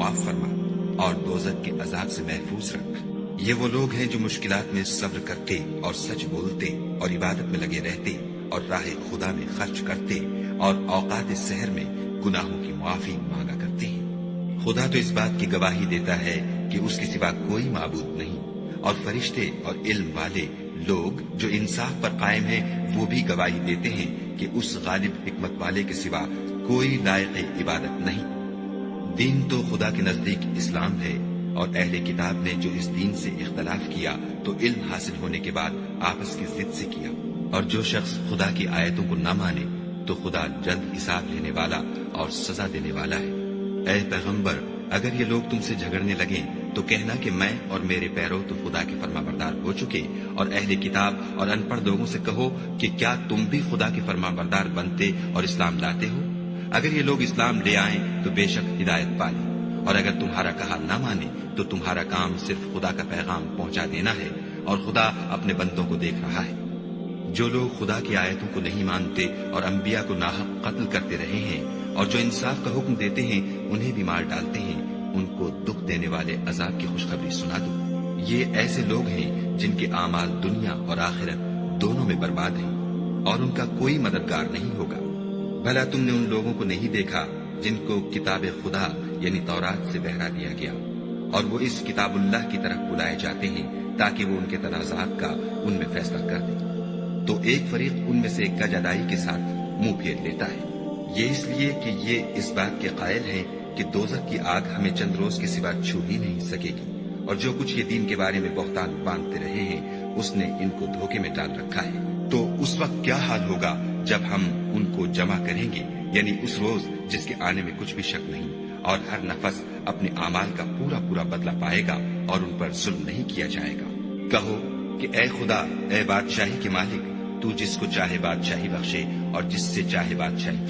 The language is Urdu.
معاف فرما اور دوزخ کے عذاب سے محفوظ رکھ۔ یہ وہ لوگ ہیں جو مشکلات میں صبر کرتے اور سچ بولتے اور عبادت میں لگے رہتے اور راہ خدا میں خرچ کرتے اور اوقات سحر میں گناہوں کی معافی مانگا کرتے ہیں۔ خدا تو اس بات کی گواہی دیتا ہے کہ اس کے سوا کوئی معبود نہیں، اور فرشتے اور علم والے لوگ جو انصاف پر قائم ہیں وہ بھی گواہی دیتے ہیں کہ اس غالب حکمت والے کے سوا کوئی لائق عبادت نہیں۔ دین تو خدا کے نزدیک اسلام ہے، اور اہل کتاب نے جو اس دین سے اختلاف کیا تو علم حاصل ہونے کے بعد آپس کی ضد سے کیا، اور جو شخص خدا کی آیتوں کو نہ مانے تو خدا جلد حساب لینے والا اور سزا دینے والا ہے۔ اے پیغمبر، اگر یہ لوگ تم سے جھگڑنے لگیں تو کہنا کہ میں اور میرے پیرو تو خدا کے فرما بردار ہو چکے، اور اہل کتاب اور ان پڑھ لوگوں سے کہو کہ کیا تم بھی خدا کے فرما بردار بنتے اور اسلام لاتے ہو؟ اگر یہ لوگ اسلام لے آئیں تو بے شک ہدایت پالے، اور اگر تمہارا کہا نہ مانے تو تمہارا کام صرف خدا کا پیغام پہنچا دینا ہے، اور خدا اپنے بندوں کو دیکھ رہا ہے۔ جو لوگ خدا کی آیتوں کو نہیں مانتے اور انبیاء کو ناحق قتل کرتے رہے ہیں، اور جو انصاف کا حکم دیتے ہیں انہیں بھی مار ڈالتے ہیں، ان کو دکھ دینے والے عذاب کی خوشخبری سنا دو۔ یہ ایسے لوگ ہیں جن کے اعمال دنیا اور آخرت دونوں میں برباد ہیں، اور ان کا کوئی مددگار نہیں ہوگا۔ بھلا تم نے ان لوگوں کو نہیں دیکھا جن کو کتاب خدا یعنی تورات سے بہرا دیا گیا، اور وہ اس کتاب اللہ کی طرف بلائے جاتے ہیں تاکہ وہ ان کے تنازعات کا ان میں فیصلہ کر دے، تو ایک فریق ان میں سے کجادائی کے ساتھ منہ پھیر لیتا ہے۔ یہ اس لیے کہ یہ اس بات کے قائل ہیں کہ دوزخ کی آگ ہمیں چند روز کے سوا چھو ہی نہیں سکے گی، اور جو کچھ یہ دین کے بارے میں بہتان باندھتے رہے ہیں اس نے ان کو دھوکے میں ڈال رکھا ہے۔ تو اس وقت کیا حال ہوگا جب ہم ان کو جمع کریں گے، یعنی اس روز جس کے آنے میں کچھ بھی شک نہیں، اور ہر نفس اپنے اعمال کا پورا پورا بدلہ پائے گا اور ان پر ظلم نہیں کیا جائے گا۔ کہو کہ اے خدا، اے بادشاہی کے مالک، تو جس کو چاہے بادشاہی بخشے اور جس سے چاہے بادشاہی